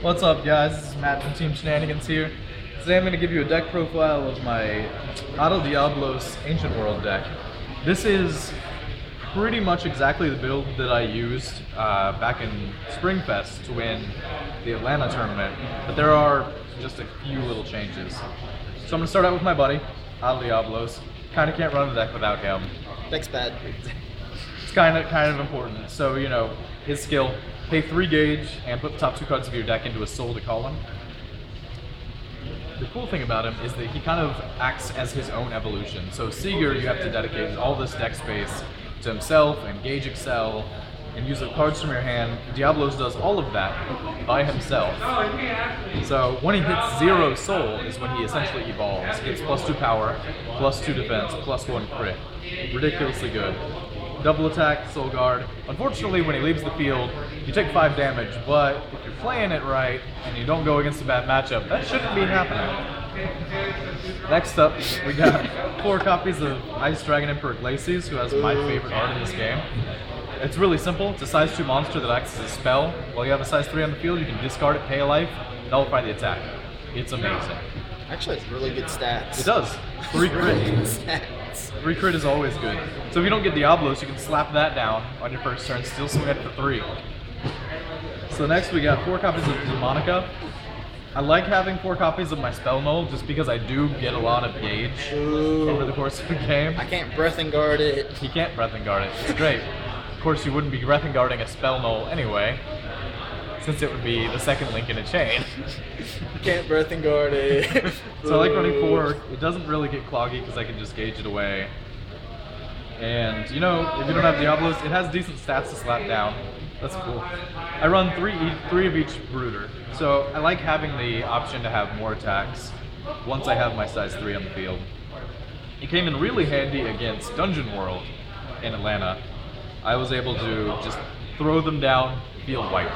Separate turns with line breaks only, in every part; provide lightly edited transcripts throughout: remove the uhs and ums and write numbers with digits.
What's up, guys? This is Matt from Team Shenanigans here. Today I'm going to give you a deck profile of my Adil Diablos Ancient World deck. This is pretty much exactly the build that I used back in Springfest to win the Atlanta tournament, but there are just a few little changes. So I'm going to start out with my buddy, Adil Diablos. Kind of can't run the deck without him.
Deck's bad.
It's kind of important. So, you know, his skill, pay 3 gauge and put the top 2 cards of your deck into a soul to call him. The cool thing about him is that he kind of acts as his own evolution. So Seeger, you have to dedicate all this deck space to himself and gauge excel and use the cards from your hand. Diablos does all of that by himself. So when he hits 0 soul is when he essentially evolves. He gets +2 power, +2 defense, +1 crit. Ridiculously good. Double attack, soul guard. Unfortunately, when he leaves the field, you take 5 damage, but if you're playing it right and you don't go against a bad matchup, that shouldn't be happening. Next up, we got 4 copies of Ice Dragon Emperor Glacies, who has my favorite art in this game. It's really simple. It's a size 2 monster that acts as a spell. While you have a size 3 on the field, you can discard it, pay a life, nullify the attack. It's amazing.
Actually, it's really good stats.
It does. 3 crit. 3 crit is always good. So if you don't get Diablos, you can slap that down on your first turn, still swing it for 3. So next we got 4 copies of Demonica. I like having 4 copies of my Spell Null just because I do get a lot of gauge over the course of the game.
I can't Breath and Guard it.
You can't Breath and Guard it. It's great. Of course, you wouldn't be Breath and Guarding a Spell Null anyway, since it would be the second link in a chain.
You can't Breath and Guard it.
So I like running 4. It doesn't really get cloggy because I can just gauge it away. And, you know, if you don't have Diablos, it has decent stats to slap down. That's cool. I run 3 of each Brooder. So I like having the option to have more attacks once I have my size 3 on the field. It came in really handy against Dungeon World in Atlanta. I was able to just throw them down, field wipe.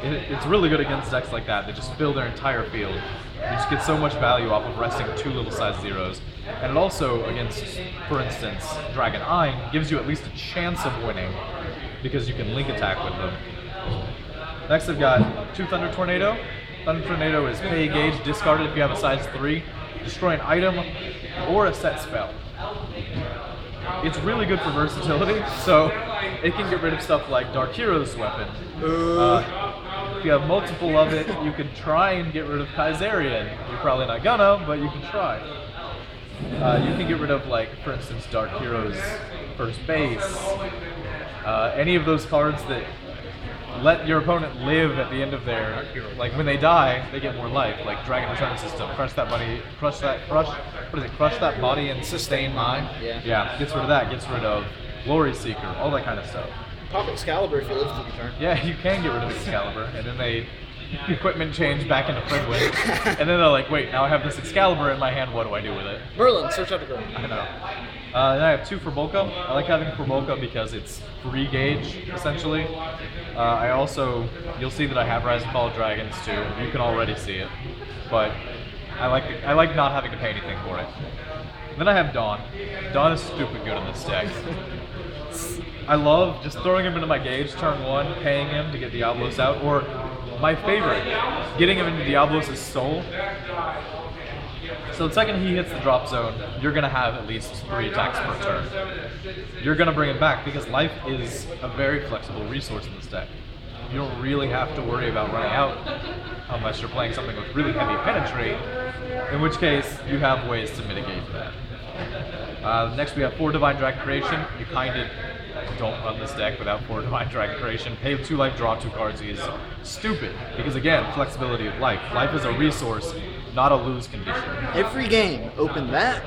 It's really good against decks like that. They just fill their entire field. You just get so much value off of resting 2 little size 0s. And it also, against, for instance, Dragon Ein, gives you at least a chance of winning because you can link attack with them. Next I've got 2 Thunder Tornado. Thunder Tornado is pay gauge, discard it if you have a size 3, destroy an item or a set spell. It's really good for versatility, so it can get rid of stuff like Dark Hero's weapon. If you have multiple of it, you can try and get rid of Kaiserian. You're probably not gonna, but you can try. You can get rid of, like, for instance, Dark Hero's first base. Any of those cards that let your opponent live at the end of their, like when they die, they get more life, like Dragon Return System, crush that body and sustain mine. Yeah, gets rid of that, gets rid of Glory Seeker, all that kind of stuff.
Pop Excalibur if you live through your turn.
Yeah, you can get rid of Excalibur, and then they equipment change back into Fridwin, and then they're like, wait, now I have this Excalibur in my hand, what do I do with it?
Merlin, search out the girl.
I know. Then I have 2 for Volca. I like having for Volca because it's free gauge, essentially. I also, you'll see that I have Rise and Fall Dragons too. You can already see it, but I like not having to pay anything for it. Then I have Dawn. Dawn is stupid good in this deck. I love just throwing him into my gauge turn 1, paying him to get Diablos out, or my favorite, getting him into Diablos' soul. So the second he hits the drop zone, you're going to have at least 3 attacks per turn. You're going to bring him back because life is a very flexible resource in this deck. You don't really have to worry about running out unless you're playing something with really heavy penetrate, in which case you have ways to mitigate that. Next we have 4 Divine Dragon Creation. You kind of don't run this deck without 4 Divine Dragon Creation. Pay 2 life, draw 2 cards is stupid because, again, flexibility of life. Life is a resource, not a lose condition.
Every game, open that,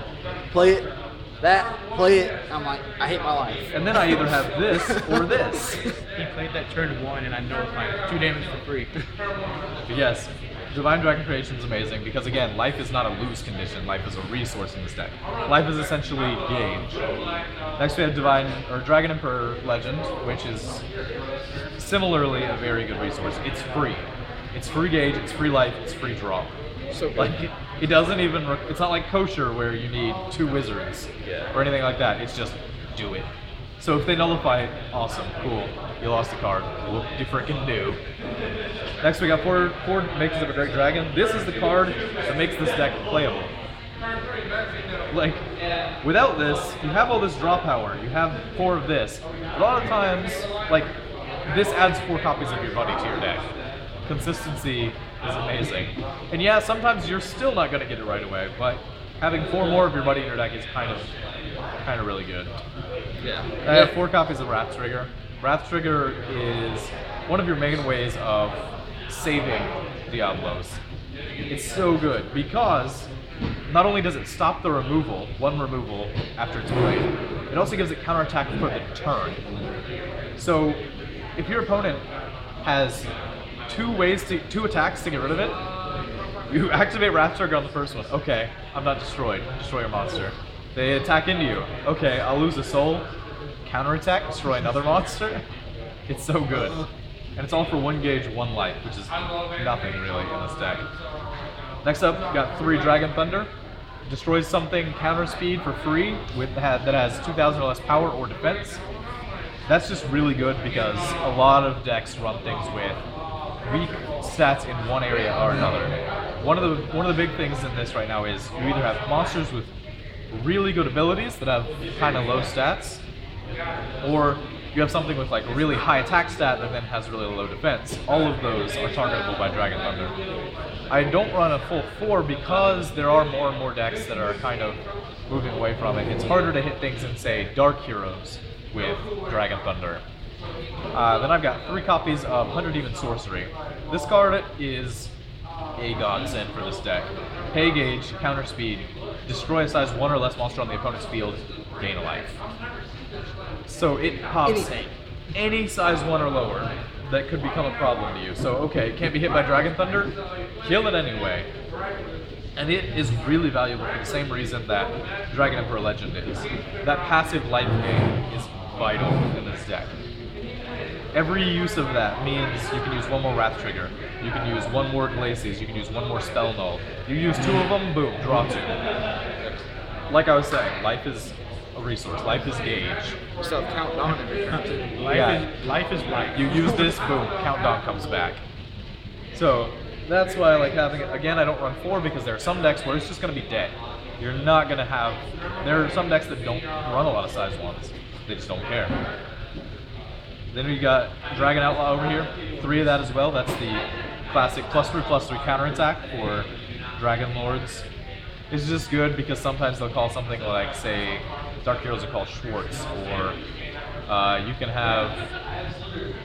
play it, play it. I'm like, I hate my life.
And then I either have this or this.
He played that turn 1 and I nullified 2 damage for free.
But yes, Divine Dragon Creation is amazing because, again, life is not a lose condition. Life is a resource in this deck. Life is essentially gauge. Next we have Dragon Emperor Legend, which is similarly a very good resource. It's free. It's free gauge, it's free life, it's free draw.
So good.
Like, it doesn't even, it's not like Kosher where you need 2 wizards or anything like that. It's just do it. So if they nullify it, awesome, cool. You lost a card. Whoop de frickin' do. Next we got four Makers of a Great Dragon. This is the card that makes this deck playable. Like, without this, you have all this draw power. You have 4 of this. A lot of times, like, this adds 4 copies of your buddy to your deck. Consistency is amazing. And yeah, sometimes you're still not going to get it right away, but having 4 more of your buddy in your deck is kind of really good.
Yeah.
I have 4 copies of Wrath Trigger. Wrath Trigger is one of your main ways of saving Diablos. It's so good because not only does it stop the removal, 1 removal after it's played, it also gives it counterattack for the turn. So if your opponent has 2 attacks to get rid of it, you activate Wrath Trigger on the first one. Okay, I'm not destroyed. Destroy your monster. They attack into you. Okay, I'll lose a soul. Counterattack, destroy another monster. It's so good. And it's all for 1 gauge, 1 life, which is nothing really in this deck. Next up, we got 3 Dragon Thunder. Destroys something counter speed for free that has 2,000 or less power or defense. That's just really good because a lot of decks run things with weak stats in one area or another. One of the big things in this right now is you either have monsters with really good abilities that have kind of low stats, or you have something with like a really high attack stat that then has really low defense. All of those are targetable by Dragon Thunder. I don't run a full 4 because there are more and more decks that are kind of moving away from it. It's harder to hit things in, say, Dark Heroes with Dragon Thunder. Then I've got 3 copies of 100 Demon Sorcery. This card is a godsend for this deck. Pay gauge, counter speed, destroy a size 1 or less monster on the opponent's field, gain a life. So it pops any size 1 or lower that could become a problem to you. So okay, it can't be hit by Dragon Thunder, kill it anyway. And it is really valuable for the same reason that Dragon Emperor Legend is. That passive life gain is vital in this deck. Every use of that means you can use 1 more Wrath Trigger, you can use 1 more Glacies, you can use 1 more Spell Null. You use 2 of them, boom, draw 2. Like I was saying, life is a resource, life is gauge.
So countdown in your
Life is life.
You use this, boom, countdown comes back. So that's why I like having it. Again, I don't run 4 because there are some decks where it's just going to be dead. You're not going to have... There are some decks that don't run a lot of size 1s. They just don't care. Then we got Dragon Outlaw over here. 3 of that as well. That's the classic +3/+3 counterattack for Dragon Lords. It's just good because sometimes they'll call something like, say, Dark Heroes are called Schwartz, or you can have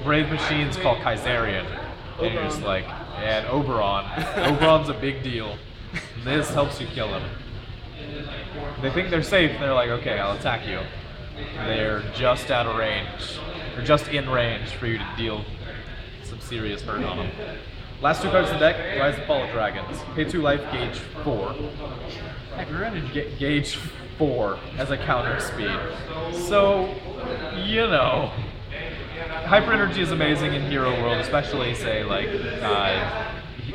Brave Machines called Kaiserian, and you're just like, and Oberon. Oberon's a big deal. This helps you kill him. They think they're safe, and they're like, okay, I'll attack you. They're just out of range, or just in range for you to deal some serious hurt on them. Last 2 cards in the deck, Rise and Fall of Dragons. Pay 2 life, gauge 4. Gauge 4 as a counter speed. So, you know, Hyper Energy is amazing in Hero World, especially, say, like,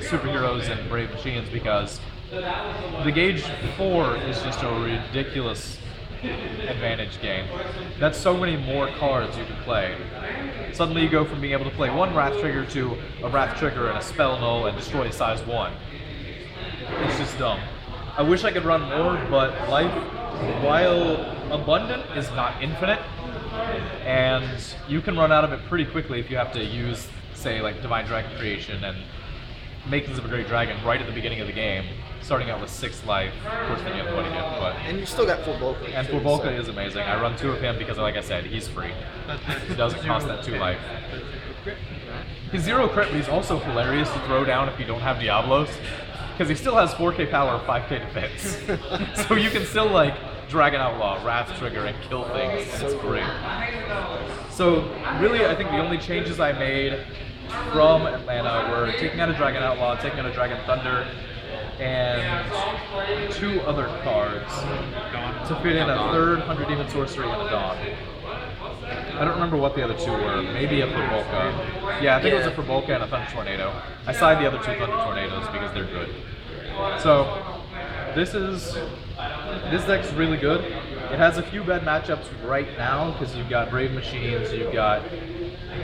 superheroes and Brave Machines, because the gauge 4 is just a ridiculous advantage gain. That's so many more cards you can play. Suddenly you go from being able to play 1 Wrath Trigger to a Wrath Trigger and a Spell Null and destroy size 1. It's just dumb. I wish I could run more, but life, while abundant, is not infinite. And you can run out of it pretty quickly if you have to use, say, like Divine Dragon Creation and Makings of a Great Dragon right at the beginning of the game, starting out with 6 life. Of course, then you have 20 again, but...
And you still got Fulbolka.
And Fulbolka is amazing. I run 2 of him because, like I said, he's free. He doesn't cost that 2 life. He's 0 crit, but he's also hilarious to throw down if you don't have Diablos, because he still has 4k power, 5k defense. So you can still, like, Dragon Outlaw, Wrath Trigger, and kill things, and it's great. So, really, I think the only changes I made from Atlanta were taking out a Dragon Outlaw, taking out a Dragon Thunder, and 2 other cards to fit in a 3rd 100 Demon Sorcery and a Dawn. I don't remember what the other 2 were. Maybe a Fulbolka. Yeah, I think it was a Fulbolka and a Thunder Tornado. I side the other 2 Thunder Tornadoes because they're good. So, this deck's really good. It has a few bad matchups right now because you've got Brave Machines, you've got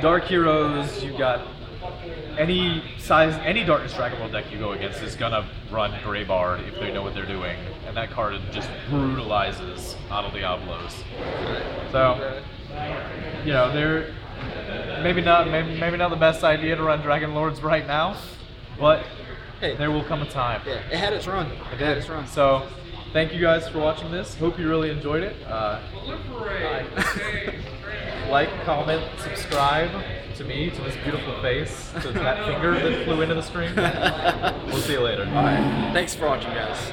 Dark Heroes, you've got any Darkness Dragon World deck you go against is gonna run Greybard if they know what they're doing, and that card just brutalizes Adil Diablos. So, you know, they're maybe not the best idea to run Dragon Lords right now, but
Hey.
there will come a time.
Yeah, it had its run. It had its run.
So, thank you guys for watching this. Hope you really enjoyed it. Like, comment, subscribe to me, to this beautiful face, to that finger that flew into the screen. We'll see you later.
All right. Thanks for watching, guys.